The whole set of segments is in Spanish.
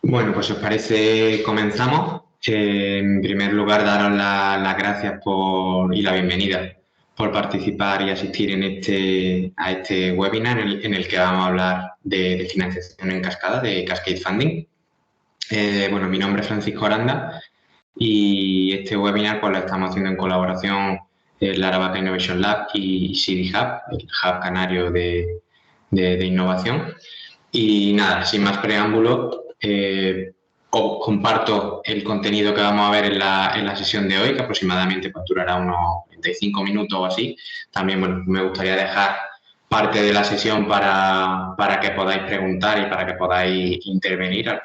Bueno, pues si os parece, comenzamos. En primer lugar, daros las gracias y la bienvenida por participar y asistir a este webinar en el que vamos a hablar de financiación en cascada, de Cascade Funding. Bueno, mi nombre es Francisco Aranda y este webinar pues, lo estamos haciendo en colaboración la Aravaca Innovation Lab y CD Hub, el hub canario de innovación. Y nada, sin más preámbulo, os comparto el contenido que vamos a ver en la sesión de hoy, que aproximadamente pues, durará unos 35 minutos o así. También bueno, me gustaría dejar parte de la sesión para que podáis preguntar y para que podáis intervenir al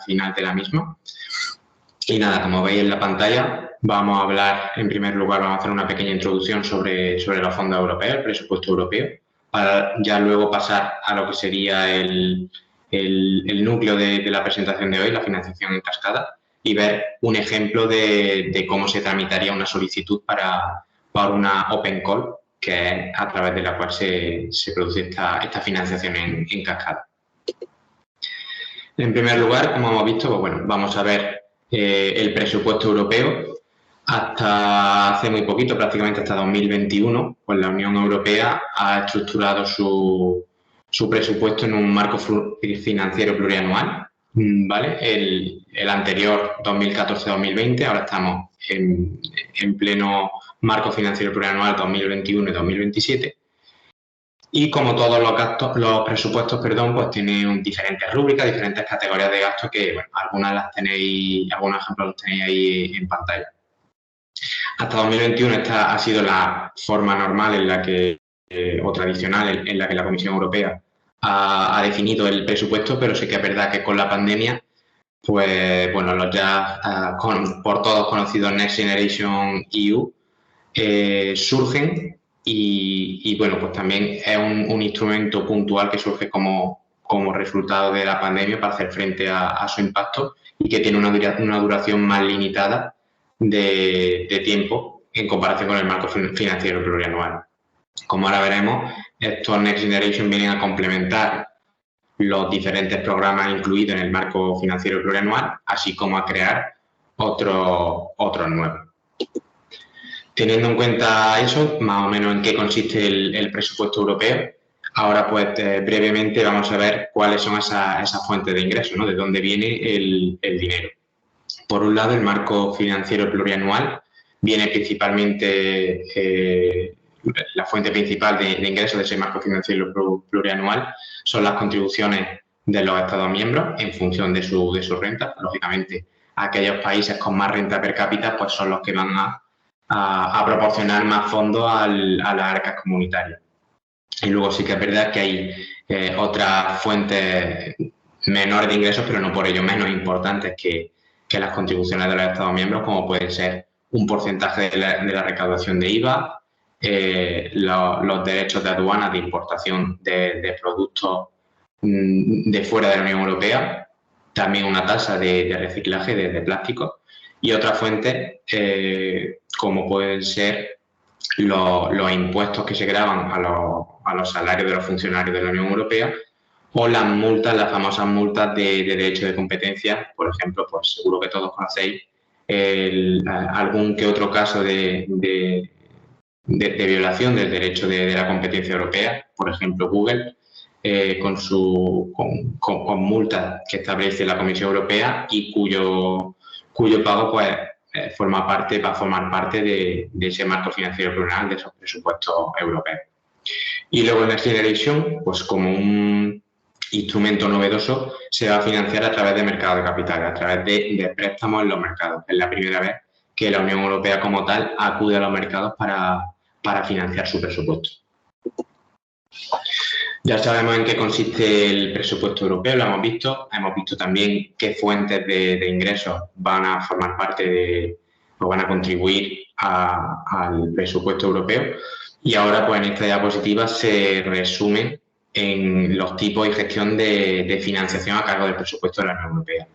final de la misma. Y nada, como veis en la pantalla, vamos a hablar, en primer lugar, vamos a hacer una pequeña introducción sobre los fondos europeos, el presupuesto europeo, para ya luego pasar a lo que sería el núcleo de la presentación de hoy, la financiación en cascada, y ver un ejemplo de cómo se tramitaría una solicitud para una open call, que es a través de la cual se produce esta financiación en cascada. En primer lugar, como hemos visto, pues bueno, vamos a ver el presupuesto europeo. Hasta hace muy poquito, prácticamente hasta 2021, pues la Unión Europea ha estructurado su presupuesto en un marco financiero plurianual, ¿vale? El anterior, 2014-2020, ahora estamos en pleno marco financiero plurianual 2021 y 2027. Y como todos los presupuestos, pues tienen diferentes rúbricas, diferentes categorías de gasto que, bueno, algunos ejemplos los tenéis ahí en pantalla. Hasta 2021 esta ha sido la forma normal en la que, o tradicional en la que la Comisión Europea ha definido el presupuesto, pero sí que es verdad que con la pandemia, pues bueno, los ya por todos conocidos Next Generation EU surgen y bueno, pues también es un instrumento puntual que surge como resultado de la pandemia para hacer frente a su impacto y que tiene una duración más limitada de tiempo en comparación con el marco financiero plurianual. Como ahora veremos, estos Next Generation vienen a complementar los diferentes programas incluidos en el marco financiero plurianual, así como a crear otros nuevos. Teniendo en cuenta eso, más o menos en qué consiste el presupuesto europeo, ahora pues brevemente vamos a ver cuáles son esas fuentes de ingresos, ¿no? De dónde viene el dinero. Por un lado, el marco financiero plurianual viene principalmente, la fuente principal de ingresos de ese marco financiero plurianual son las contribuciones de los Estados miembros en función de su renta. Lógicamente, aquellos países con más renta per cápita pues son los que van a proporcionar más fondos a las arcas comunitarias. Y luego sí que es verdad que hay otras fuentes menores de ingresos, pero no por ello menos importantes que las contribuciones de los Estados miembros, como puede ser un porcentaje de la recaudación de IVA, los derechos de aduana de importación de productos de fuera de la Unión Europea, también una tasa de reciclaje de plástico y otras fuentes como pueden ser los impuestos que se gravan a los salarios de los funcionarios de la Unión Europea o las multas, las famosas multas de derecho de competencia. Por ejemplo, pues seguro que todos conocéis algún que otro caso de violación del derecho de la competencia europea, por ejemplo Google, con multas que establece la Comisión Europea y cuyo pago pues va a formar parte de ese marco financiero plurianual, de esos presupuestos europeos. Y luego Next Generation, pues como un instrumento novedoso, se va a financiar a través de mercados de capitales, a través de préstamos en los mercados. Es la primera vez que la Unión Europea como tal acude a los mercados para financiar su presupuesto. Ya sabemos en qué consiste el presupuesto europeo, lo hemos visto también qué fuentes de ingresos van a formar parte o van a contribuir al presupuesto europeo y ahora pues en esta diapositiva se resumen en los tipos y gestión de financiación a cargo del presupuesto de la Unión Europea.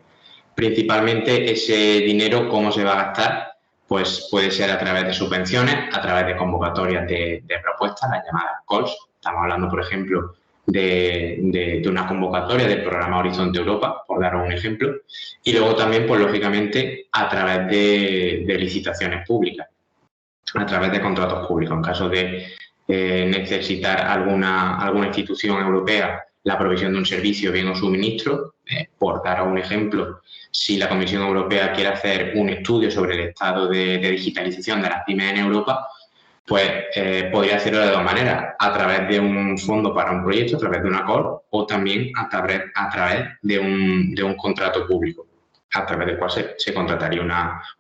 Principalmente ese dinero, ¿cómo se va a gastar? Pues puede ser a través de subvenciones, a través de convocatorias de propuestas, las llamadas calls. Estamos hablando, por ejemplo, de una convocatoria del programa Horizonte Europa, por dar un ejemplo, y luego también, pues lógicamente, a través de licitaciones públicas, a través de contratos públicos. En caso de necesitar alguna institución europea la provisión de un servicio, bien o suministro, por dar un ejemplo, si la Comisión Europea quiere hacer un estudio sobre el estado de digitalización de las pymes en Europa, pues podría hacerlo de dos maneras, a través de un fondo para un proyecto, a través de una call, o también a través de un contrato público, a través del cual se contrataría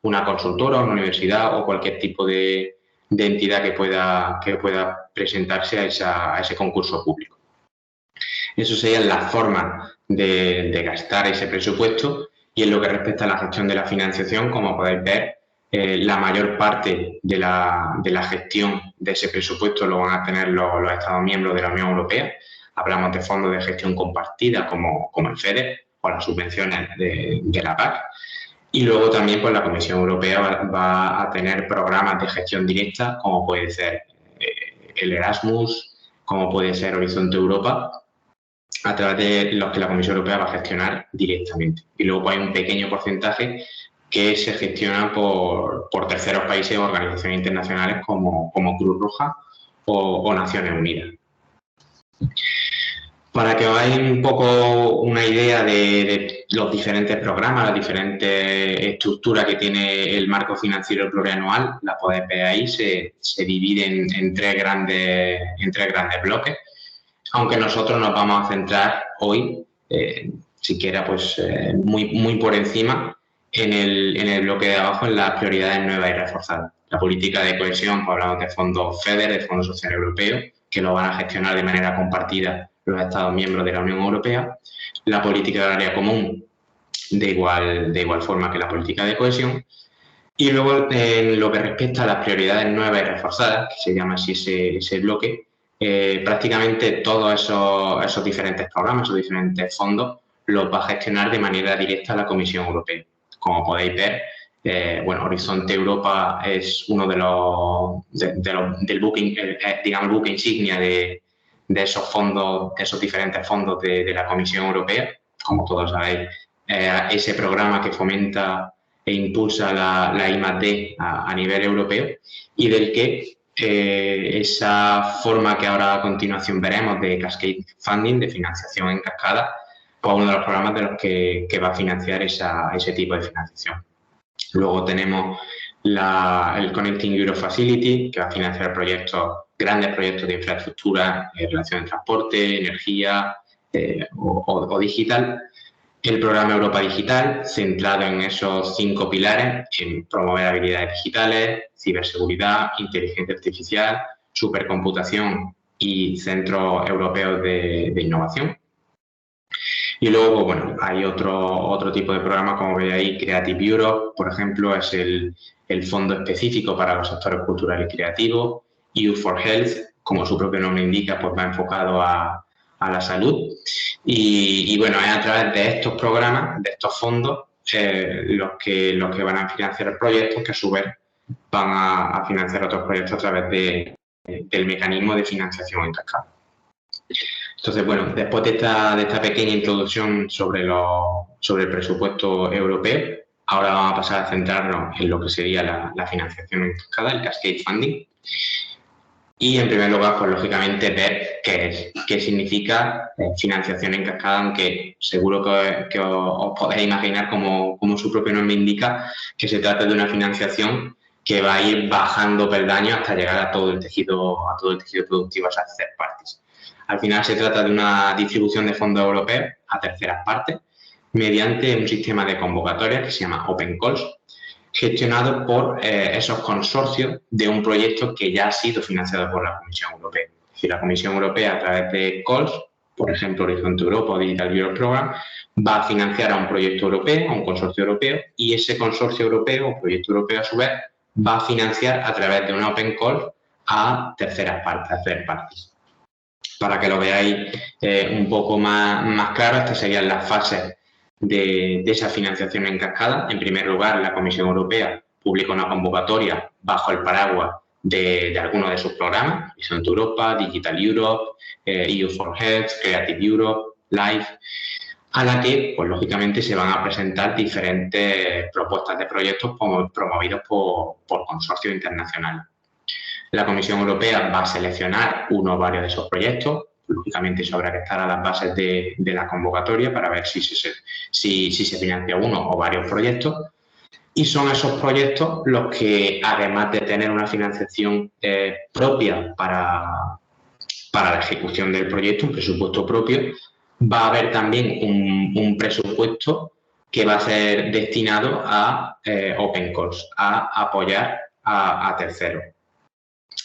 una consultora, una universidad o cualquier tipo de entidad que pueda presentarse a ese concurso público. Eso sería la forma de gastar ese presupuesto, y en lo que respecta a la gestión de la financiación, como podéis ver, la mayor parte de la gestión de ese presupuesto lo van a tener los Estados miembros de la Unión Europea. Hablamos de fondos de gestión compartida como el FEDER o las subvenciones de la PAC. Y luego también pues, la Comisión Europea va a tener programas de gestión directa, como puede ser el Erasmus, como puede ser Horizonte Europa, a través de los que la Comisión Europea va a gestionar directamente. Y luego hay un pequeño porcentaje que se gestiona por terceros países o organizaciones internacionales como Cruz Roja o Naciones Unidas. Para que os hagáis un poco una idea de los diferentes programas, las diferentes estructuras que tiene el marco financiero plurianual, la podéis ver ahí, se divide en tres grandes bloques, aunque nosotros nos vamos a centrar hoy, siquiera pues muy por encima, en el bloque de abajo, en las prioridades nuevas y reforzadas. La política de cohesión, pues hablamos de fondos FEDER, de Fondo Social Europeo, que lo van a gestionar de manera compartida los Estados miembros de la Unión Europea. La política agraria común, de igual forma que la política de cohesión. Y luego, en lo que respecta a las prioridades nuevas y reforzadas, que se llama así ese bloque, prácticamente todos esos diferentes programas, esos diferentes fondos, los va a gestionar de manera directa la Comisión Europea. Como podéis ver, Horizonte Europa es uno del buque, digamos, buque insignia de esos fondos, de esos diferentes fondos de la Comisión Europea. Como todos sabéis, ese programa que fomenta e impulsa la I+D a nivel europeo, y del que esa forma que ahora a continuación veremos de Cascade Funding, de financiación en cascada, pues uno de los programas de los que va a financiar ese tipo de financiación. Luego tenemos el Connecting Europe Facility, que va a financiar grandes proyectos de infraestructura en relación al transporte, energía o digital. El programa Europa Digital, centrado en esos 5 pilares, en promover habilidades digitales, ciberseguridad, inteligencia artificial, supercomputación y centros europeos de innovación. Y luego, bueno, hay otro tipo de programas, como veis ahí, Creative Europe, por ejemplo, es el fondo específico para los sectores culturales y creativos. EU for Health, como su propio nombre indica, pues va enfocado a la salud. Y bueno, es a través de estos programas, de estos fondos, los que van a financiar proyectos que a su vez van a financiar otros proyectos a través del mecanismo de financiación en cascada. Entonces, bueno, después de esta pequeña introducción sobre el presupuesto europeo, ahora vamos a pasar a centrarnos en lo que sería la financiación en cascada, el Cascade Funding. Y, en primer lugar, pues lógicamente ver qué significa financiación en cascada, aunque seguro que os podéis imaginar, como su propio nombre indica, que se trata de una financiación que va a ir bajando peldaños hasta llegar a todo el tejido productivo, a esas third parties. Al final se trata de una distribución de fondos europeos a terceras partes mediante un sistema de convocatoria que se llama Open Calls, gestionado por esos consorcios de un proyecto que ya ha sido financiado por la Comisión Europea. Es decir, la Comisión Europea, a través de calls, por ejemplo, Horizonte Europa o Digital Europe Program, va a financiar a un proyecto europeo, a un consorcio europeo, y ese consorcio europeo o proyecto europeo, a su vez, va a financiar a través de una Open Call a terceras partes, a third parties. Para que lo veáis un poco más claro, estas serían las fases de esa financiación en cascada. En primer lugar, la Comisión Europea publica una convocatoria bajo el paraguas de algunos de sus programas, Horizonte Europa, Digital Europe, EU for Health, Creative Europe, LIFE, a la que, pues lógicamente, se van a presentar diferentes propuestas de proyectos promovidos por consorcios internacionales. La Comisión Europea va a seleccionar uno o varios de esos proyectos. Lógicamente, eso habrá que estar a las bases de la convocatoria para ver si se financia uno o varios proyectos. Y son esos proyectos los que, además de tener una financiación propia para la ejecución del proyecto, un presupuesto propio, va a haber también un presupuesto que va a ser destinado a Open Calls, a apoyar a terceros.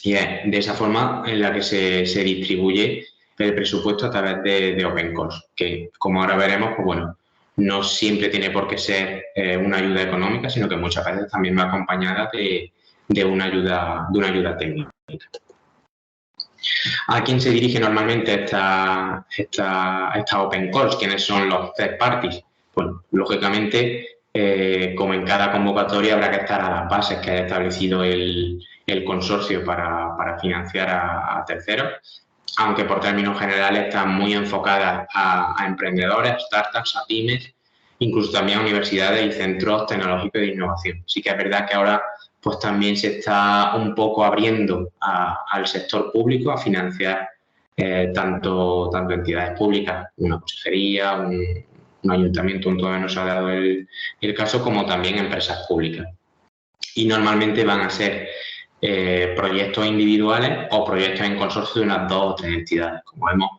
Y es de esa forma en la que se distribuye el presupuesto a través de Open Calls, que, como ahora veremos, pues bueno, no siempre tiene por qué ser una ayuda económica, sino que muchas veces también va acompañada de una ayuda técnica. ¿A quién se dirige normalmente esta Open Calls? ¿Quiénes son los third parties? Bueno, lógicamente, como en cada convocatoria, habrá que estar a las bases que haya establecido el consorcio para financiar a terceros, aunque por términos generales están muy enfocadas a emprendedores, startups, a pymes, incluso también a universidades y centros tecnológicos de innovación. Sí que es verdad que ahora pues también se está un poco abriendo al sector público a financiar tanto entidades públicas, una consejería, un ayuntamiento, todavía no se ha dado el caso, como también empresas públicas. Y normalmente van a ser proyectos individuales o proyectos en consorcio de unas 2 o 3 entidades. Como vemos,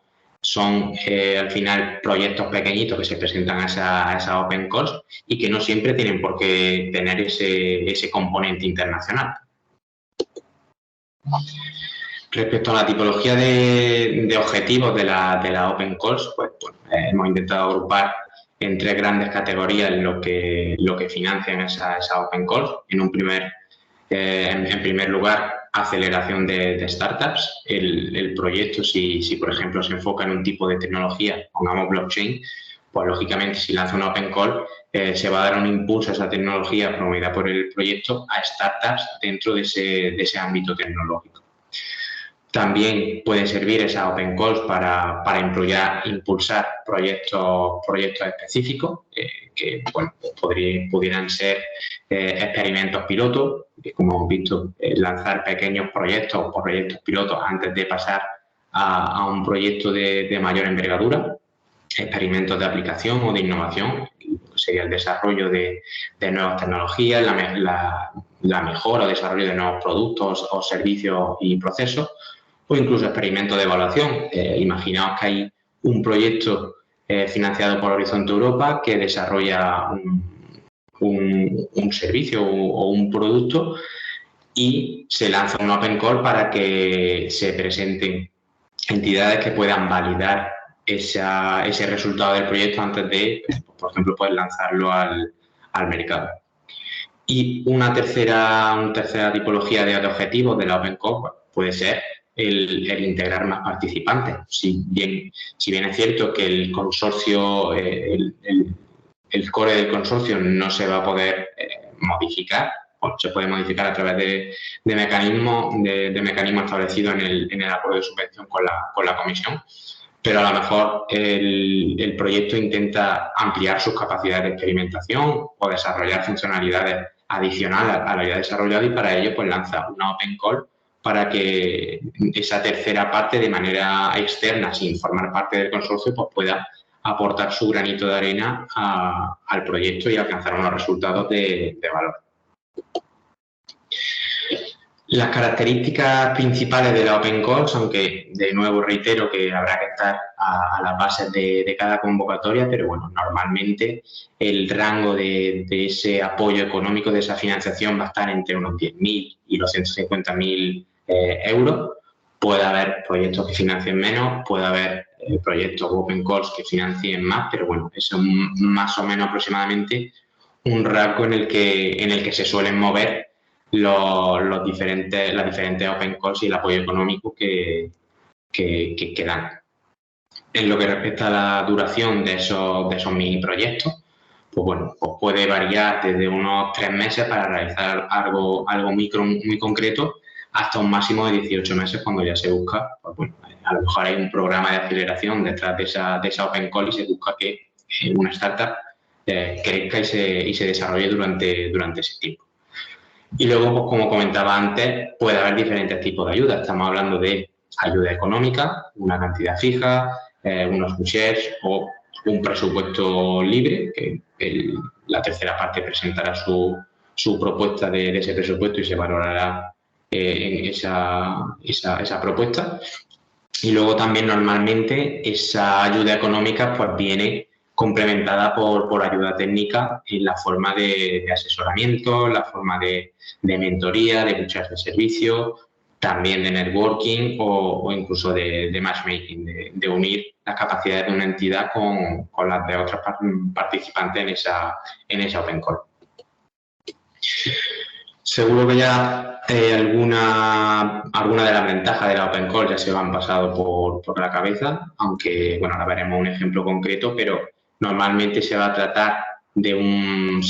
son al final proyectos pequeñitos que se presentan a esa Open Calls y que no siempre tienen por qué tener ese componente internacional. Respecto a la tipología de objetivos de la Open Calls, pues hemos intentado agrupar en 3 grandes categorías lo que financian esa Open Calls. En primer lugar, aceleración de startups. El proyecto, si por ejemplo se enfoca en un tipo de tecnología, pongamos blockchain, pues lógicamente si lanza una Open Call se va a dar un impulso a esa tecnología promovida por el proyecto a startups dentro de ese ámbito tecnológico. También puede servir esa Open Calls para impulsar proyectos específicos que bueno, pudieran ser experimentos pilotos, que como hemos visto, lanzar pequeños proyectos o proyectos pilotos antes de pasar a un proyecto de mayor envergadura, experimentos de aplicación o de innovación, sería el desarrollo de nuevas tecnologías, la mejora o desarrollo de nuevos productos o servicios y procesos, o incluso experimentos de evaluación. Imaginaos que hay un proyecto financiado por Horizonte Europa que desarrolla un servicio o un producto y se lanza un Open Call para que se presenten entidades que puedan validar ese resultado del proyecto antes de, por ejemplo, poder lanzarlo al mercado. Y una tercera tipología de objetivos de la Open Call puede ser el integrar más participantes. Si bien es cierto que el consorcio, el core del consorcio no se va a poder modificar, o se puede modificar a través de mecanismos establecidos en el acuerdo de subvención con la Comisión, pero a lo mejor el proyecto intenta ampliar sus capacidades de experimentación o desarrollar funcionalidades adicionales a la ya desarrollada, y para ello pues lanza una Open Call para que esa tercera parte, de manera externa, sin formar parte del consorcio, pues pueda aportar su granito de arena al proyecto y alcanzar unos resultados de valor. Las características principales de la Open Calls, aunque de nuevo reitero que habrá que estar a las bases de cada convocatoria, pero bueno, normalmente el rango de ese apoyo económico, de esa financiación, va a estar entre unos 10.000 y los 150.000 euros. Puede haber proyectos que financien menos, puede haber proyectos Open Calls que financien más, pero bueno, eso es más o menos aproximadamente un rango en el que se suelen mover las diferentes Open Calls y el apoyo económico que dan. En lo que respecta a la duración de esos mini proyectos, pues bueno, pues puede variar desde unos 3 meses para realizar algo muy concreto, hasta un máximo de 18 meses cuando ya se busca, pues bueno, a lo mejor hay un programa de aceleración detrás de esa Open Call y se busca que una startup crezca y se desarrolle durante ese tiempo. Y luego, pues, como comentaba antes, puede haber diferentes tipos de ayuda. Estamos hablando de ayuda económica, una cantidad fija, unos shares o un presupuesto libre, que la tercera parte presentará su propuesta de ese presupuesto y se valorará en esa propuesta. Y luego también normalmente esa ayuda económica pues viene complementada por ayuda técnica en la forma de asesoramiento, la forma de mentoría, de muchas de servicio, también de networking o incluso de matchmaking, de unir las capacidades de una entidad con las de otras participantes en esa Open Call. Seguro que ya alguna de las ventajas de la Open Call ya se han pasado por la cabeza, aunque bueno, ahora veremos un ejemplo concreto, pero normalmente se trata de un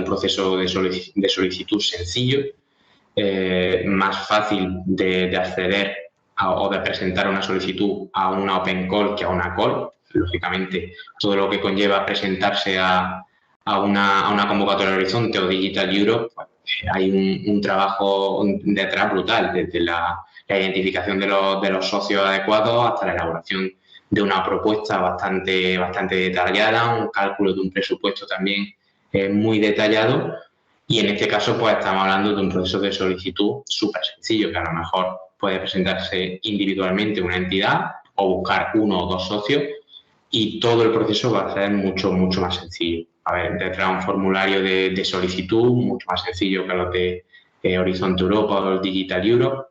proceso de solicitud sencillo, más fácil de acceder o de presentar una solicitud a una Open Call que a una Call. Lógicamente, todo lo que conlleva presentarse a una convocatoria de Horizonte o Digital Europe, pues, hay un trabajo detrás brutal, desde la identificación de los socios adecuados hasta la elaboración de una propuesta bastante detallada, un cálculo de un presupuesto también muy detallado. Y en este caso, pues estamos hablando de un proceso de solicitud súper sencillo, que a lo mejor puede presentarse individualmente una entidad o buscar uno o dos socios y todo el proceso va a ser mucho más sencillo. A ver, detrás un formulario de solicitud mucho más sencillo que los de Horizonte Europa o los Digital Europe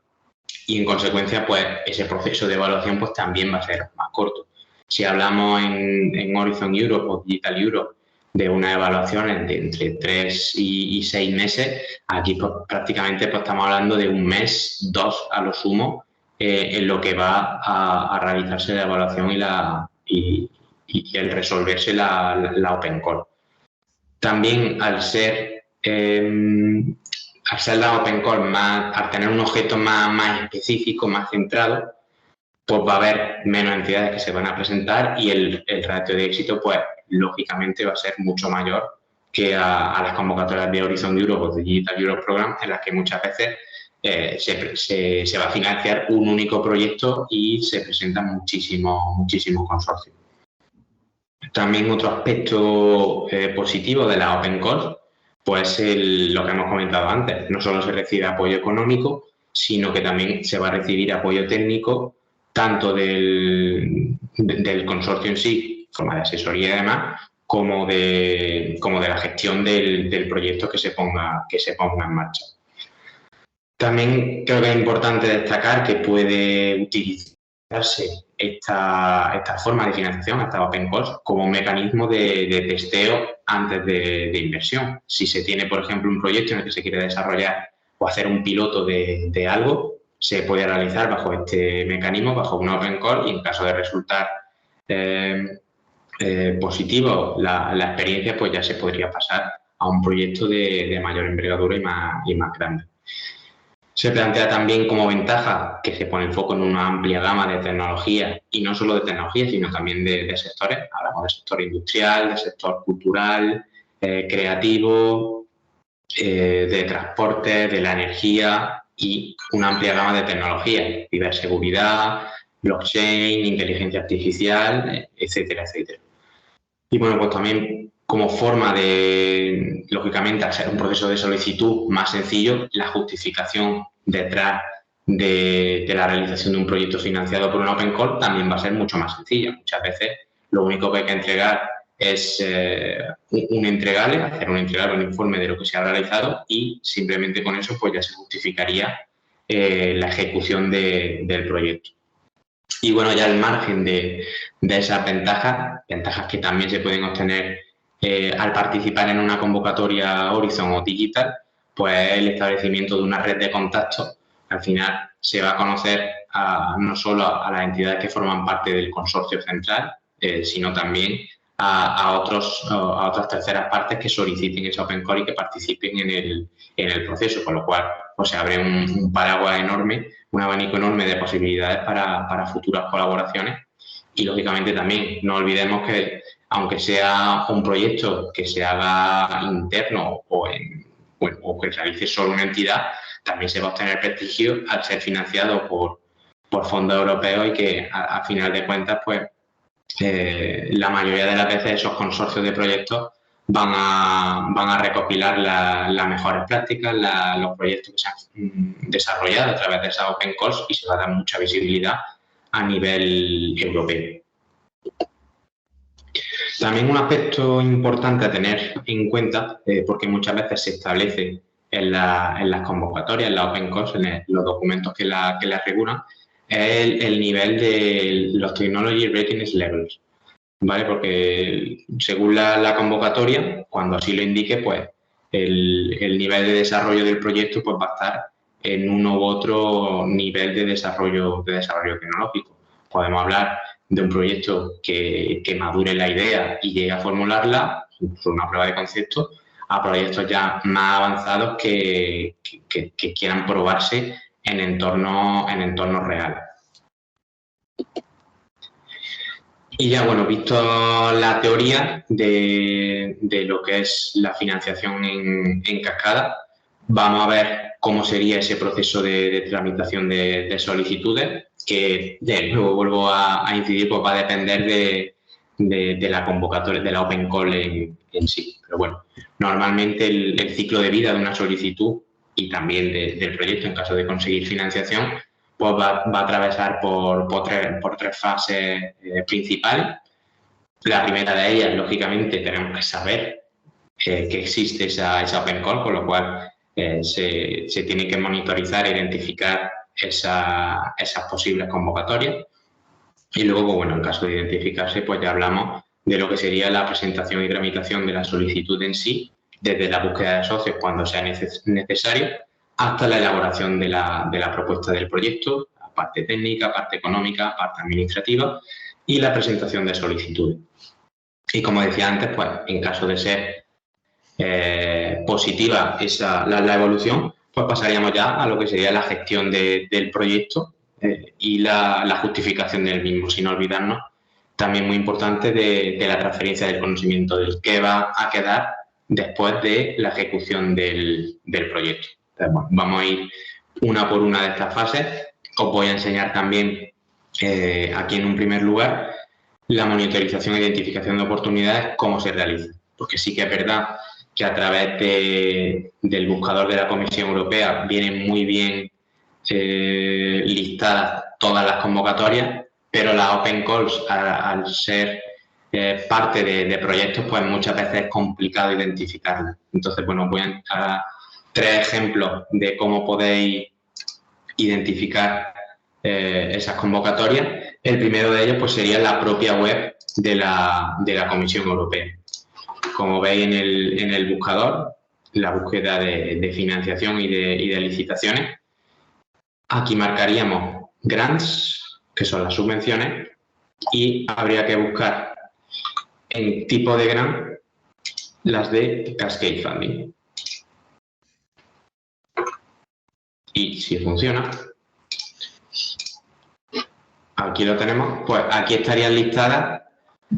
y en consecuencia, pues ese proceso de evaluación pues también va a ser más corto. Si hablamos en Horizon Europe o Digital Europe de unas evaluaciones de entre 3 y 6 meses, aquí pues, prácticamente pues, estamos hablando de un mes, 2 a lo sumo, en lo que va a realizarse la evaluación y el resolverse la Open Call. También al ser la Open Call, al tener un objeto más específico, más centrado, pues va a haber menos entidades que se van a presentar y el ratio de éxito, pues lógicamente va a ser mucho mayor que a las convocatorias de Horizon Europe o de Digital Europe Program, en las que muchas veces se va a financiar un único proyecto y se presentan muchísimos consorcios. También otro aspecto positivo de la Open Call, pues lo que hemos comentado antes, no solo se recibe apoyo económico, sino que también se va a recibir apoyo técnico tanto del consorcio en sí, en forma de asesoría y demás, como de la gestión del proyecto que se ponga en marcha. También creo que es importante destacar que puede utilizarse esta forma de financiación, esta Open Calls, como un mecanismo de testeo antes de inversión. Si se tiene, por ejemplo, un proyecto en el que se quiere desarrollar o hacer un piloto de algo, se puede realizar bajo este mecanismo, bajo una Open Call, y en caso de resultar positivo la experiencia, pues ya se podría pasar a un proyecto de mayor envergadura y más grande. Se plantea también como ventaja que se pone el foco en una amplia gama de tecnologías, y no solo de tecnologías, sino también de sectores. Hablamos del sector industrial, del sector cultural, creativo, de transporte, de la energía y una amplia gama de tecnologías, ciberseguridad, blockchain, inteligencia artificial, etcétera, etcétera. Y bueno, pues también como forma de, lógicamente, al ser un proceso de solicitud más sencillo, la justificación detrás de la realización de un proyecto financiado por una Open Call también va a ser mucho más sencilla. Muchas veces lo único que hay que entregar es un entregable, hacer un informe de lo que se ha realizado y simplemente con eso pues ya se justificaría la ejecución del proyecto. Y bueno, ya al margen de esas ventajas que también se pueden obtener al participar en una convocatoria Horizon o Digital, pues el establecimiento de una red de contactos. Al final se va a conocer no solo a las entidades que forman parte del consorcio central, sino también a otras terceras partes que soliciten esa Open Call y que participen en el proceso, con lo cual pues se abre un paraguas enorme, un abanico enorme de posibilidades para futuras colaboraciones. Y, lógicamente, también no olvidemos que, aunque sea un proyecto que se haga interno o que realice solo una entidad, también se va a obtener prestigio al ser financiado por fondos europeos y que, a final de cuentas, pues la mayoría de las veces esos consorcios de proyectos van a recopilar las mejores prácticas, los proyectos que se han desarrollado a través de esas open calls, y se va a dar mucha visibilidad a nivel europeo. También un aspecto importante a tener en cuenta, porque muchas veces se establece en las convocatorias, en las open calls, en los documentos que las regulan, es el nivel de los Technology Readiness Levels, ¿vale? Porque según la convocatoria, cuando así lo indique, pues el nivel de desarrollo del proyecto pues va a estar en uno u otro nivel de desarrollo tecnológico. Podemos hablar de un proyecto que madure la idea y llegue a formularla, incluso una prueba de concepto, a proyectos ya más avanzados que quieran probarse en entornos reales. Y ya, bueno, visto la teoría de lo que es la financiación en cascada, vamos a ver cómo sería ese proceso de tramitación de solicitudes, que de nuevo vuelvo a incidir, pues va a depender de la convocatoria, de la open call en sí. Pero bueno, normalmente el ciclo de vida de una solicitud y también del proyecto, en caso de conseguir financiación, pues va a atravesar por tres fases principales. La primera de ellas, lógicamente, tenemos que saber que existe esa open call, con lo cual se tiene que monitorizar e identificar esas posibles convocatorias. Y luego, pues bueno, en caso de identificarse, pues ya hablamos de lo que sería la presentación y tramitación de la solicitud en sí, desde la búsqueda de socios cuando sea necesario, hasta la elaboración de la propuesta del proyecto, la parte técnica, parte económica, parte administrativa y la presentación de solicitudes. Y, como decía antes, pues en caso de ser positiva la evolución, pues pasaríamos ya a lo que sería la gestión del proyecto y la justificación del mismo, sin olvidarnos también, muy importante, de la transferencia del conocimiento, del qué va a quedar después de la ejecución del proyecto. Entonces, bueno, vamos a ir una por una de estas fases. Os voy a enseñar también aquí, en un primer lugar, la monitorización e identificación de oportunidades, cómo se realiza. Porque sí que es verdad que a través del buscador de la Comisión Europea vienen muy bien listadas todas las convocatorias, pero las open calls, al ser parte de proyectos, pues muchas veces es complicado identificarlas. Entonces, bueno, voy a dar 3 ejemplos de cómo podéis identificar esas convocatorias. El primero de ellos, pues, sería la propia web de la Comisión Europea. Como veis en el buscador, la búsqueda de financiación y de licitaciones, aquí marcaríamos grants, que son las subvenciones, y habría que buscar en tipo de grant las de Cascade Funding. Y si funciona, aquí lo tenemos, pues aquí estarían listadas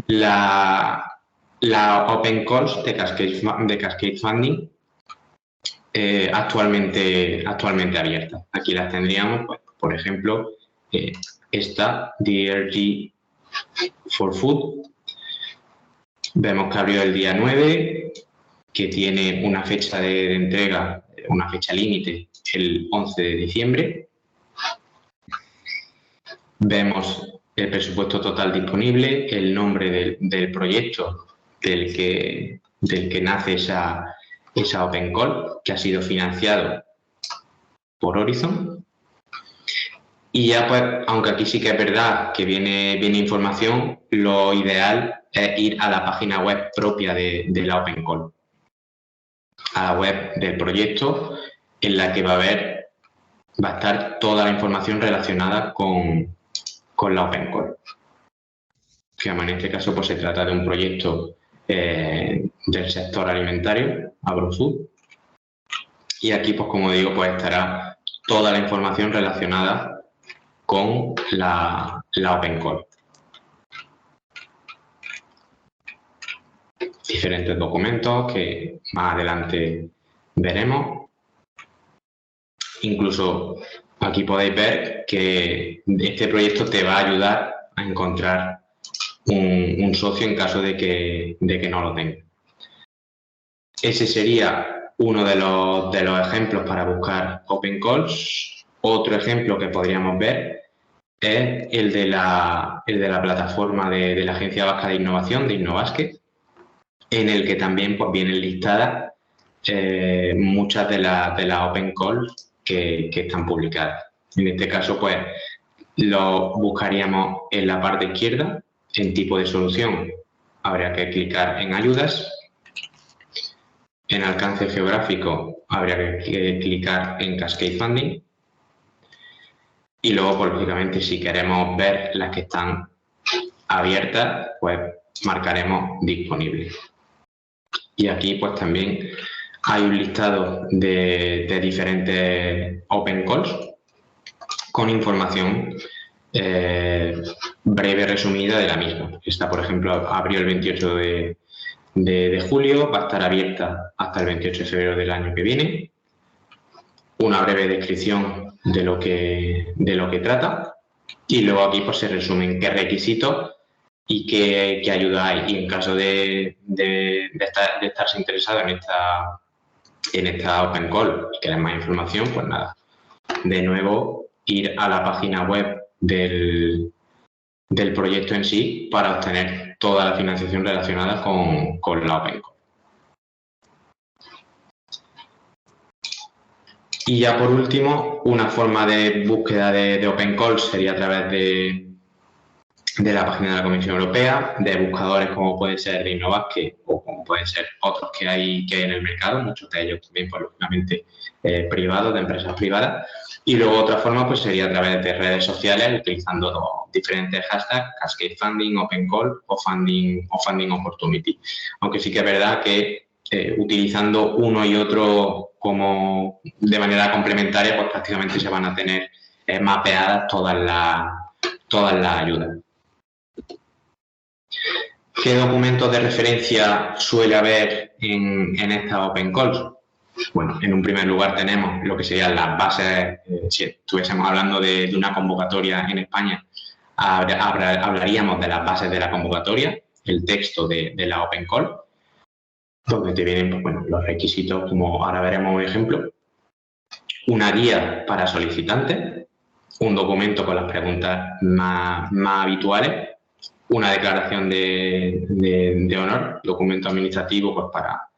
la open calls de Cascade Funding actualmente abiertas. Aquí las tendríamos, pues, por ejemplo, esta DRG for Food. Vemos que abrió el día 9, que tiene una fecha de entrega, una fecha límite, el 11 de diciembre. Vemos el presupuesto total disponible, el nombre del proyecto del que nace esa open call, que ha sido financiado por Horizon. Y ya, pues, aunque aquí sí que es verdad que viene información, lo ideal es ir a la página web propia de la open call, a la web del proyecto, en la que va a estar toda la información relacionada con la open call. En este caso, pues, se trata de un proyecto del sector alimentario, AgroFood, Y aquí, pues como digo, pues estará toda la información relacionada con la Open Call. Diferentes documentos que más adelante veremos. Incluso aquí podéis ver que este proyecto te va a ayudar a encontrar un socio en caso de que no lo tenga. Ese sería uno de los ejemplos para buscar Open Calls. Otro ejemplo que podríamos ver es el de la plataforma de la Agencia Vasca de Innovación, de Innovasque, en el que también pues, vienen listadas muchas de las Open Calls que están publicadas. En este caso, pues, lo buscaríamos en la parte izquierda, en tipo de solución, habría que clicar en ayudas. En alcance geográfico habría que clicar en Cascade Funding. Y luego, pues, lógicamente, si queremos ver las que están abiertas, pues marcaremos disponible. Y aquí pues también hay un listado de diferentes Open Calls con información breve resumida de la misma. Esta, por ejemplo, abrió el 28 de julio, va a estar abierta hasta el 28 de febrero del año que viene. Una breve descripción de lo que trata y luego aquí pues se resumen qué requisitos y qué ayuda hay. Y en caso de estarse interesado en esta Open Call y querer más información, pues nada, de nuevo ir a la página web del proyecto en sí para obtener toda la financiación relacionada con la Open Call. Y ya por último, una forma de búsqueda de Open Calls sería a través de la página de la Comisión Europea, de buscadores como puede ser de Innovasque o como pueden ser otros que hay en el mercado, muchos de ellos también, pues, lógicamente, privados, de empresas privadas. Y luego otra forma pues sería a través de redes sociales, utilizando diferentes hashtags, Cascade Funding, Open Call o Funding Opportunity. Aunque sí que es verdad que utilizando uno y otro como de manera complementaria, pues prácticamente se van a tener mapeadas todas las ayudas. ¿Qué documentos de referencia suele haber en esta Open Calls? Bueno, en un primer lugar tenemos lo que serían las bases. Si estuviésemos hablando de una convocatoria en España, hablaríamos de las bases de la convocatoria, el texto de la Open Call, donde te vienen pues, bueno, los requisitos, como ahora veremos un ejemplo, una guía para solicitantes, un documento con las preguntas más habituales, una declaración de honor, documento administrativo pues para,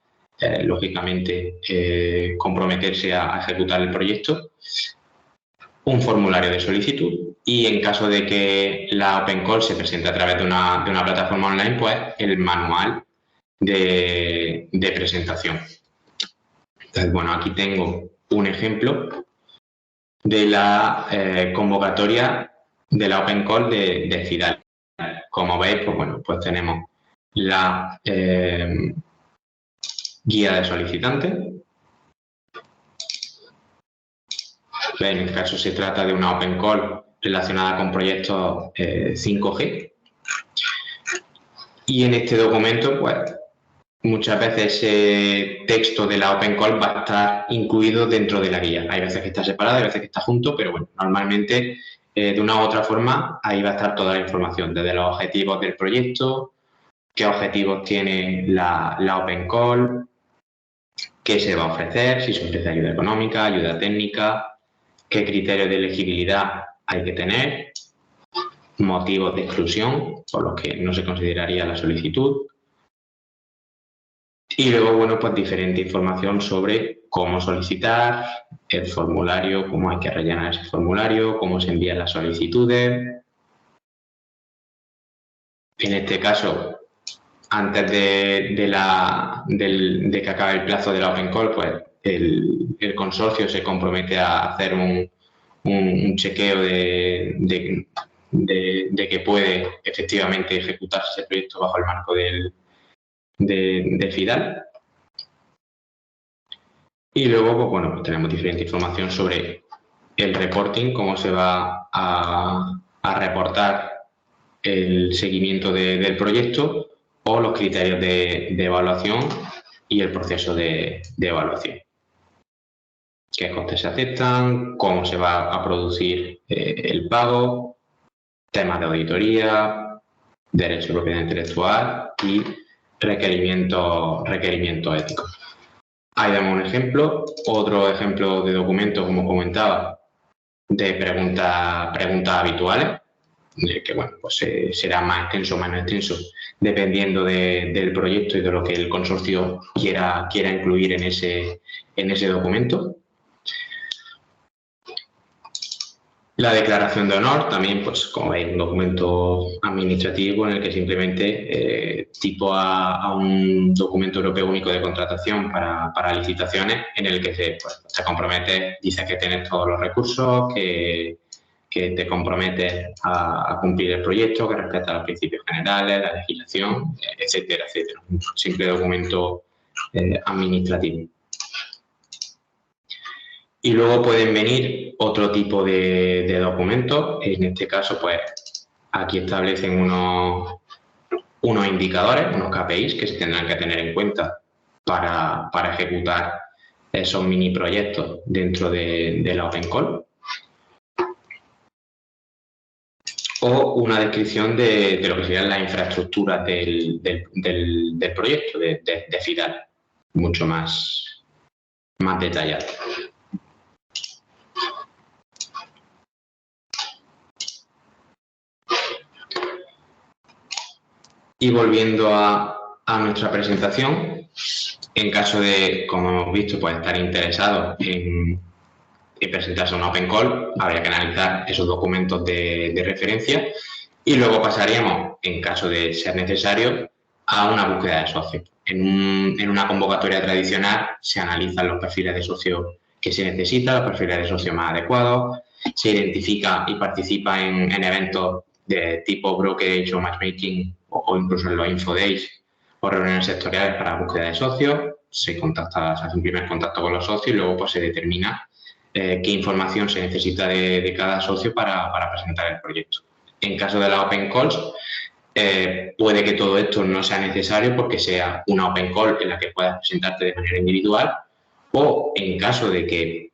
lógicamente, comprometerse a ejecutar el proyecto, un formulario de solicitud y en caso de que la Open Call se presente a través de una plataforma online, pues el manual de presentación. Entonces, bueno, aquí tengo un ejemplo de la convocatoria de la Open Call de FIDAL. Como veis, pues bueno, pues tenemos la guía de solicitantes. En este caso se trata de una Open Call relacionada con proyectos 5G. Y en este documento, pues muchas veces ese texto de la Open Call va a estar incluido dentro de la guía. Hay veces que está separado, hay veces que está junto, pero bueno, normalmente de una u otra forma ahí va a estar toda la información, desde los objetivos del proyecto, qué objetivos tiene la Open Call, qué se va a ofrecer, si se ofrece ayuda económica, ayuda técnica, qué criterios de elegibilidad hay que tener, motivos de exclusión por los que no se consideraría la solicitud. Y luego, bueno, pues diferente información sobre cómo solicitar, el formulario, cómo hay que rellenar ese formulario, cómo se envían las solicitudes. En este caso, antes de que acabe el plazo de la Open Call, pues el consorcio se compromete a hacer un chequeo de que puede efectivamente ejecutarse ese proyecto bajo el marco del FIDAL. Y luego, pues, bueno, pues tenemos diferente información sobre el reporting, cómo se va a reportar el seguimiento del proyecto o los criterios de evaluación y el proceso de evaluación. Qué costes se aceptan, cómo se va a producir el pago, temas de auditoría, derecho de propiedad intelectual y requerimientos éticos. Ahí damos un ejemplo. Otro ejemplo de documento, como comentaba, de preguntas habituales, que bueno, pues será más extenso o menos extenso, dependiendo del proyecto y de lo que el consorcio quiera incluir en ese documento. La declaración de honor, también, pues como veis, un documento administrativo en el que simplemente tipo a un documento europeo único de contratación para licitaciones, en el que te comprometes, dices que tienes todos los recursos, que te comprometes a cumplir el proyecto, que respeta los principios generales, la legislación, etcétera, etcétera. Un simple documento administrativo. Y luego pueden venir otro tipo de documentos. En este caso, pues aquí establecen unos indicadores, unos KPIs que se tendrán que tener en cuenta para ejecutar esos mini proyectos dentro de la Open Call. O una descripción de lo que serían las infraestructuras del proyecto, de FIDAL, mucho más detallado. Y volviendo a nuestra presentación, en caso de, como hemos visto, pues estar interesados en presentarse a una Open Call, habría que analizar esos documentos de referencia y luego pasaríamos, en caso de ser necesario, a una búsqueda de socios. En una convocatoria tradicional se analizan los perfiles de socio que se necesitan, los perfiles de socio más adecuados, se identifica y participa en eventos de tipo brokerage o matchmaking o incluso en los infodays o reuniones sectoriales para búsqueda de socios, se hace un primer contacto con los socios y luego pues, se determina qué información se necesita de cada socio para presentar el proyecto. En caso de la Open Calls, puede que todo esto no sea necesario porque sea una Open Call en la que puedas presentarte de manera individual o en caso de que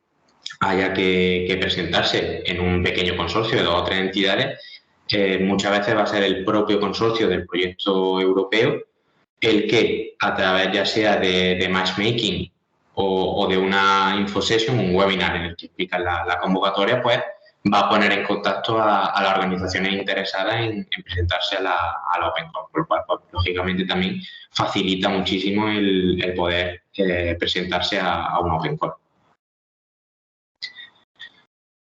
haya que presentarse en un pequeño consorcio de 2 o 3 entidades, muchas veces va a ser el propio consorcio del proyecto europeo el que, a través ya sea de matchmaking o de una infosession, un webinar en el que explican la convocatoria, pues va a poner en contacto a las organizaciones interesadas en presentarse a la Open Call, por lo cual, pues, lógicamente, también facilita muchísimo el poder presentarse a una Open Call.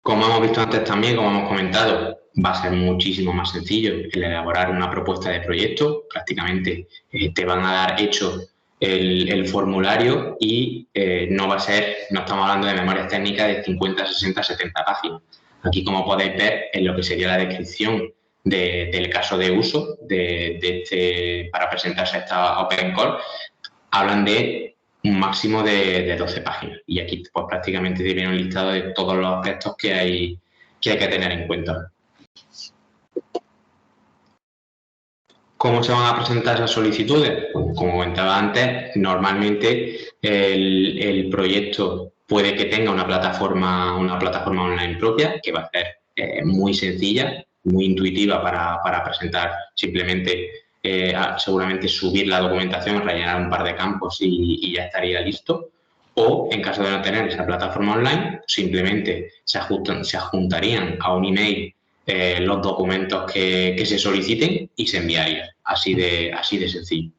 Como hemos visto antes también, como hemos comentado, va a ser muchísimo más sencillo el elaborar una propuesta de proyecto. Prácticamente te van a dar hecho el formulario y no estamos hablando de memorias técnicas de 50, 60, 70 páginas. Aquí, como podéis ver, en lo que sería la descripción del caso de uso para presentarse a esta Open Call, hablan de un máximo de 12 páginas. Y aquí pues, prácticamente te viene un listado de todos los aspectos que hay que tener en cuenta. ¿Cómo se van a presentar esas solicitudes? Como comentaba antes, normalmente el proyecto puede que tenga una plataforma online propia, que va a ser muy sencilla, muy intuitiva para presentar simplemente seguramente subir la documentación, rellenar un par de campos y ya estaría listo. O, en caso de no tener esa plataforma online, simplemente se adjuntarían a un email los documentos que se soliciten y se enviarían. Así de sencillo.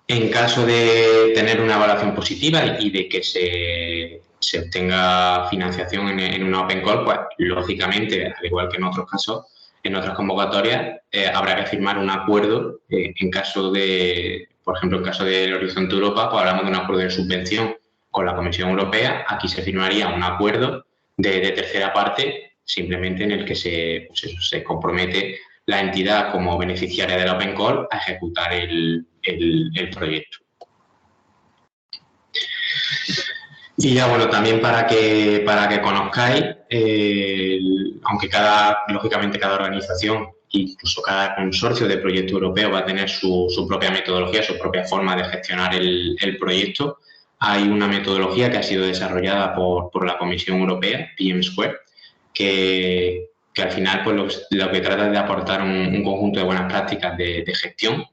En caso de tener una evaluación positiva y de que se obtenga financiación en una Open Call, pues lógicamente, al igual que en otros casos, en otras convocatorias, habrá que firmar un acuerdo en caso de, por ejemplo, en caso del Horizonte Europa, pues hablamos de un acuerdo de subvención con la Comisión Europea. Aquí se firmaría un acuerdo de tercera parte, simplemente en el que se compromete la entidad como beneficiaria de la Open Call a ejecutar el proyecto. Y ya, bueno, también para que conozcáis, aunque lógicamente cada organización, incluso cada consorcio de proyecto europeo va a tener su propia metodología, su propia forma de gestionar el proyecto, hay una metodología que ha sido desarrollada por la Comisión Europea, PM Square, que al final pues lo que trata es de aportar un conjunto de buenas prácticas de gestión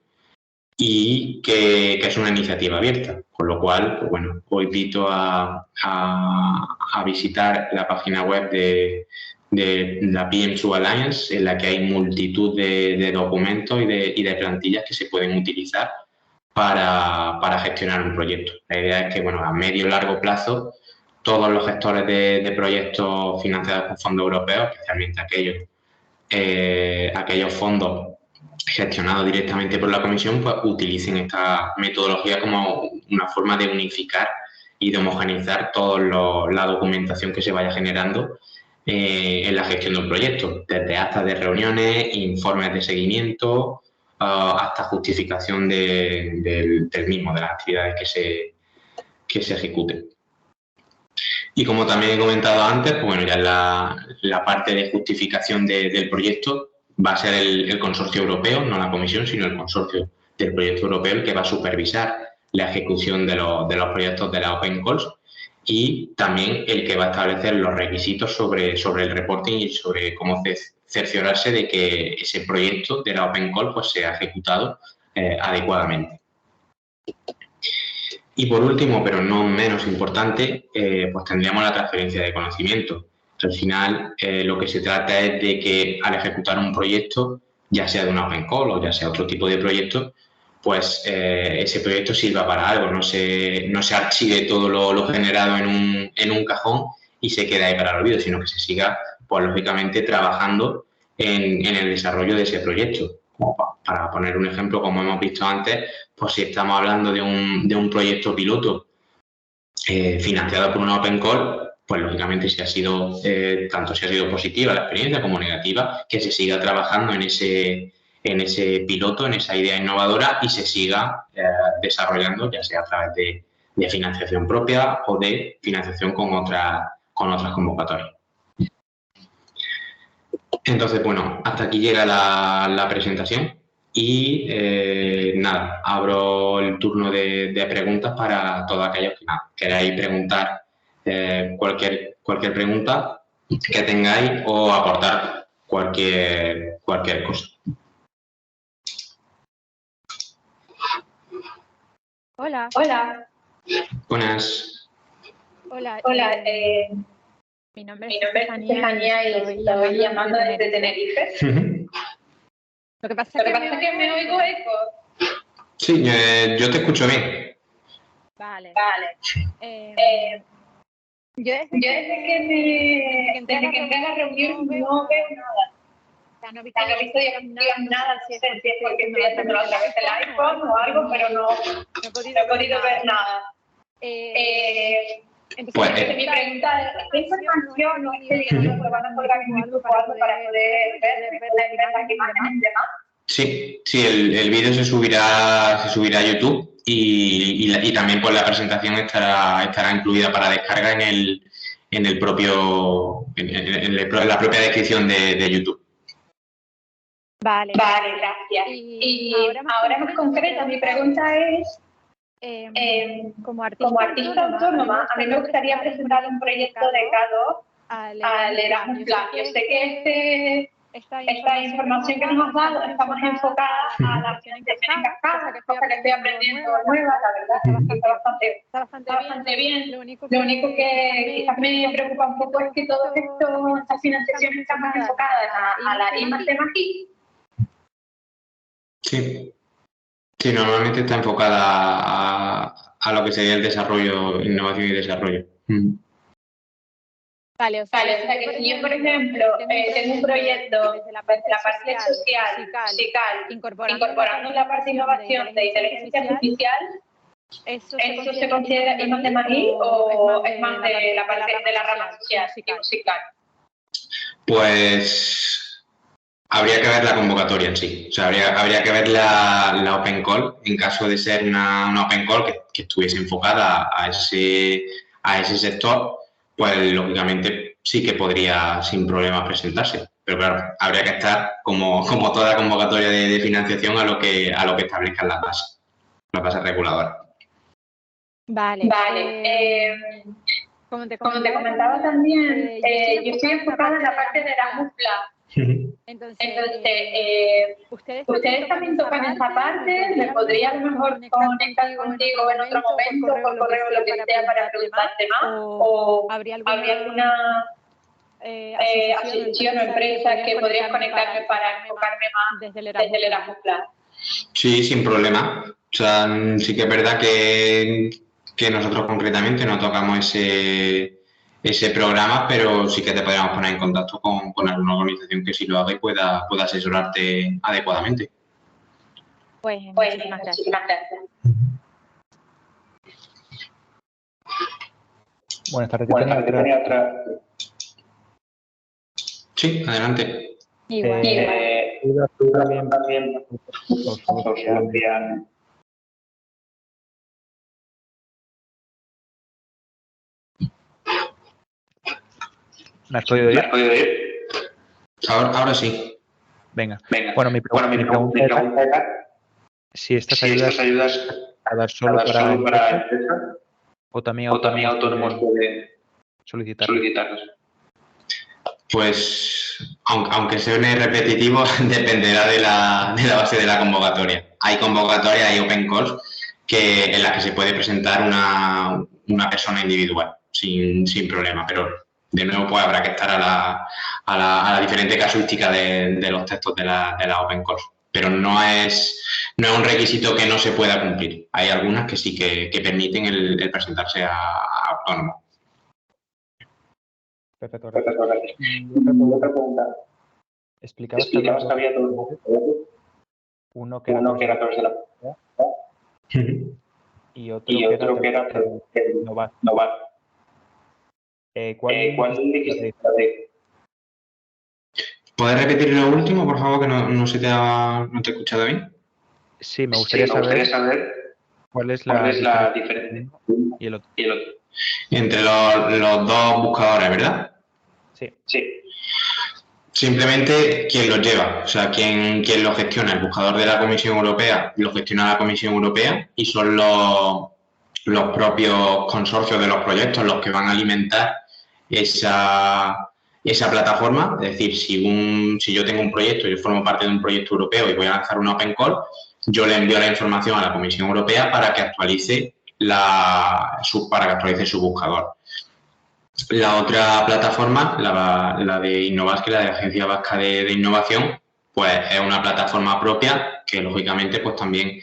y que es una iniciativa abierta, con lo cual, pues bueno, os invito a visitar la página web de la PM2 Alliance, en la que hay multitud de documentos y de plantillas que se pueden utilizar para gestionar un proyecto. La idea es que, bueno, a medio y largo plazo, todos los gestores de proyectos financiados con fondos europeos, especialmente aquellos fondos gestionados directamente por la Comisión, pues utilicen esta metodología como una forma de unificar y de homogeneizar toda la documentación que se vaya generando en la gestión de un proyecto, desde actas de reuniones, informes de seguimiento, hasta justificación del mismo, de las actividades que se ejecuten. Y como también he comentado antes, pues bueno, ya la parte de justificación del proyecto va a ser el consorcio europeo, no la Comisión, sino el consorcio del proyecto europeo el que va a supervisar la ejecución de los proyectos de la Open Calls y también el que va a establecer los requisitos sobre el reporting y sobre cómo cerciorarse de que ese proyecto de la Open Call pues, sea ejecutado adecuadamente. Y por último, pero no menos importante, pues tendríamos la transferencia de conocimiento. Al final, lo que se trata es de que al ejecutar un proyecto, ya sea de una Open Call o ya sea otro tipo de proyecto, pues ese proyecto sirva para algo, no se archive todo lo generado en un cajón y se quede ahí para el olvido, sino que se siga, pues lógicamente, trabajando en el desarrollo de ese proyecto. Para poner un ejemplo, como hemos visto antes, pues si estamos hablando de un proyecto piloto financiado por una Open Call, pues lógicamente tanto si ha sido positiva la experiencia como negativa, que se siga trabajando en ese piloto, en esa idea innovadora y se siga desarrollando, ya sea a través de financiación propia o de financiación con otras convocatorias. Entonces, bueno, hasta aquí llega la presentación y nada, abro el turno de preguntas para todos aquellos que queráis preguntar cualquier pregunta que tengáis o aportar cualquier cosa. Hola. Hola. Buenas. Hola. Mi nombre es Estefanía y estoy llamando desde Tenerife. Lo que pasa es que me oigo eco. Sí, yo te escucho bien. Vale. Yo desde que entré a la reunión no veo nada. O sea, no he visto nada, no sé si es porque estoy haciéndolo a través del iPhone o algo, pero no he podido ver nada. Entonces mi pregunta es, ¿qué información no es que lo van a colgar en YouTube o algo para poder ver las imágenes y demás? Sí, el vídeo se subirá a YouTube y también pues la presentación estará incluida para descarga en la propia descripción de YouTube. Vale, gracias. Y ahora más concreta, mi pregunta es, como artista autónoma, a mí me gustaría presentar un proyecto de K2 al Erasmus Plus. Yo sé que esta información que nos has dado está más enfocada a la financiación en cascada, cosa que estoy aprendiendo nueva, la verdad, está bastante bien. Lo único que quizás me preocupa un poco es que todo esto, estas financiaciones están más enfocadas a la I+D+I. Sí, normalmente está enfocada a lo que sería el desarrollo, innovación y desarrollo. Vale, o sea que si yo, por ejemplo, tengo un proyecto desde la parte social, incorporando la parte de innovación de inteligencia artificial, ¿eso se considera I+D+I o es más de la parte de la rama social y musical? Pues habría que ver la convocatoria en sí. O sea, habría que ver la Open Call. En caso de ser una Open Call, que estuviese enfocada a ese sector, pues lógicamente sí que podría sin problema presentarse. Pero claro, habría que estar como toda convocatoria de financiación a lo que establezcan las bases reguladoras. Vale. Como te comentaba también, yo estoy enfocada en la parte de Erasmus Plus. Entonces, ustedes también tocan esa parte. ¿Me podría a lo mejor conectar contigo en otro momento, por correo, lo que sea, para preguntarte más? ¿O habría alguna asociación o empresa que podrías conectarme para enfocarme más desde el Erasmus Plus? Sí, sin problema. O sea, sí que es verdad que nosotros concretamente no tocamos ese programa, pero sí que te podríamos poner en contacto con alguna organización que sí lo haga y pueda asesorarte adecuadamente. Pues muchísimas gracias. Buenas tardes. Tenía otra. Sí, adelante. También. ¿Me has podido oír? Ahora sí. Venga. Bueno, mi pregunta era si estas ayudas dadas solo para empresas o también autónomos pueden solicitarlas. Pues, aunque suene repetitivo, dependerá de la base de la convocatoria. Hay convocatorias, hay open calls en las que se puede presentar una persona individual sin problema, pero de nuevo pues habrá que estar a la diferente casuística de los textos de la open calls. Pero no es un requisito que no se pueda cumplir. Hay algunas que sí que permiten el presentarse a autónomos. Perfecto, gracias. Y otra pregunta. Explicabas que había dos. Uno que era a través de la comunidad y otro que era Innovar. ¿Cuál es ¿Puedes repetir lo último, por favor, que no te he escuchado bien? Sí, me gustaría saber cuál es la diferencia y el otro. Entre los dos buscadores, ¿verdad? Sí. Simplemente quien los lleva, o sea, quien lo gestiona. El buscador de la Comisión Europea lo gestiona la Comisión Europea y son los propios consorcios de los proyectos los que van a alimentar esa plataforma. Es decir, si yo tengo un proyecto, yo formo parte de un proyecto europeo y voy a lanzar una open call, yo le envío la información a la Comisión Europea para que actualice su buscador. La otra plataforma, la de Innovasque, la de la Agencia Vasca de Innovación, pues es una plataforma propia que lógicamente pues también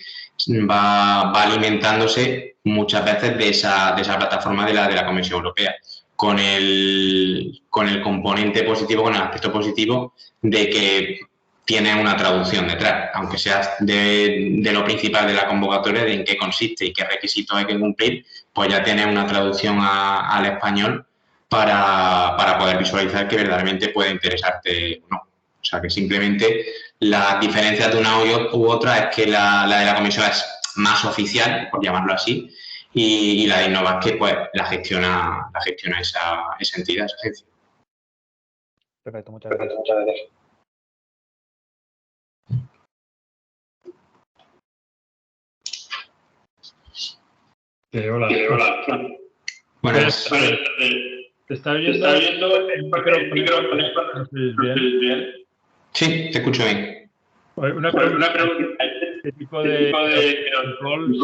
va alimentándose muchas veces de esa plataforma de la Comisión Europea, con el componente positivo, con el aspecto positivo de que tiene una traducción detrás, aunque sea de lo principal de la convocatoria, de en qué consiste y qué requisitos hay que cumplir, pues ya tiene una traducción al español para poder visualizar que verdaderamente puede interesarte o no. O sea, que simplemente las diferencias de una u otra es que la de la comisión es más oficial, por llamarlo así, y la de Innovasque pues la gestiona esa entidad, esa agencia. Perfecto, muchas gracias. Hola. Buenas. ¿Te está viendo el micrófono? ¿Bien? Sí, te escucho bien. Una pregunta. ¿Qué tipo de goals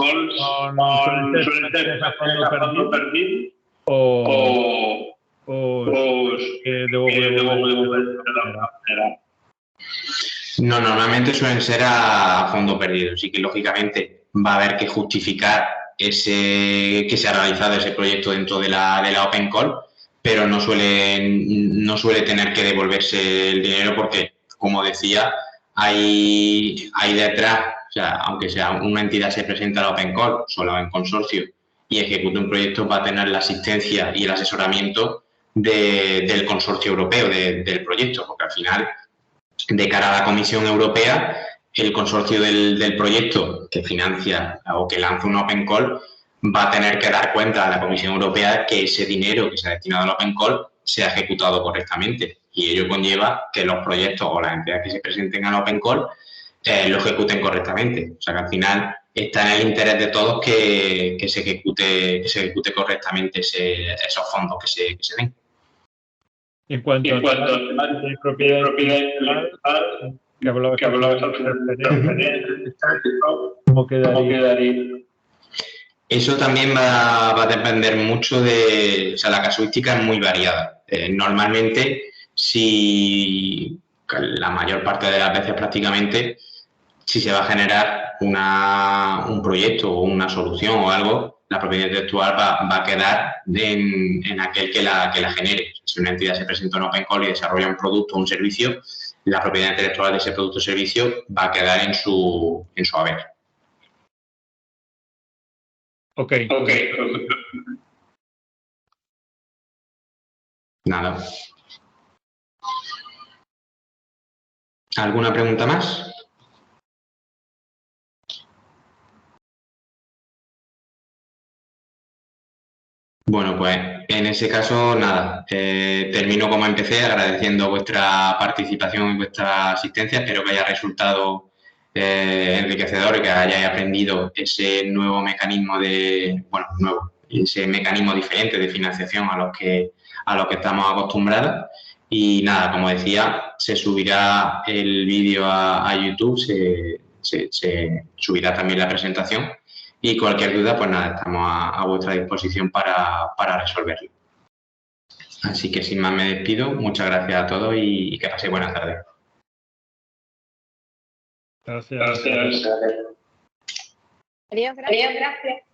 suelen ser a fondo perdido? ¿O que debo No, normalmente suelen ser a fondo perdido. Sí que lógicamente va a haber que justificar que se ha realizado ese proyecto dentro de la open call, pero no suele tener que devolverse el dinero porque, como decía, hay detrás, o sea, aunque sea una entidad se presenta a la open call, solo en consorcio, y ejecute un proyecto, va a tener la asistencia y el asesoramiento del consorcio europeo del proyecto, porque al final, de cara a la Comisión Europea, el consorcio del proyecto que financia o que lanza una open call va a tener que dar cuenta a la Comisión Europea que ese dinero que se ha destinado al Open Call se ha ejecutado correctamente. Y ello conlleva que los proyectos o las entidades que se presenten al Open Call lo ejecuten correctamente. O sea que al final está en el interés de todos que se ejecute correctamente esos fondos que se den. En cuanto a propiedad intelectual, que hablabas de ¿cómo quedaría? Eso también va a depender mucho de... O sea, la casuística es muy variada. Normalmente, si la mayor parte de las veces prácticamente, si se va a generar un proyecto o una solución o algo, la propiedad intelectual va a quedar en aquel que la genere. Si una entidad se presenta en Open Call y desarrolla un producto o un servicio, la propiedad intelectual de ese producto o servicio va a quedar en su haber. Ok. Nada. ¿Alguna pregunta más? Bueno, pues en ese caso, nada. Termino como empecé, agradeciendo vuestra participación y vuestra asistencia. Espero que haya resultado enriquecedor y que hayáis aprendido ese nuevo mecanismo ese mecanismo diferente de financiación a lo que estamos acostumbrados. Y nada, como decía, se subirá el vídeo a YouTube, se subirá también la presentación. Y cualquier duda, pues nada, estamos a vuestra disposición para resolverlo. Así que sin más me despido. Muchas gracias a todos y que paséis buenas tardes. Gracias. Adiós, gracias.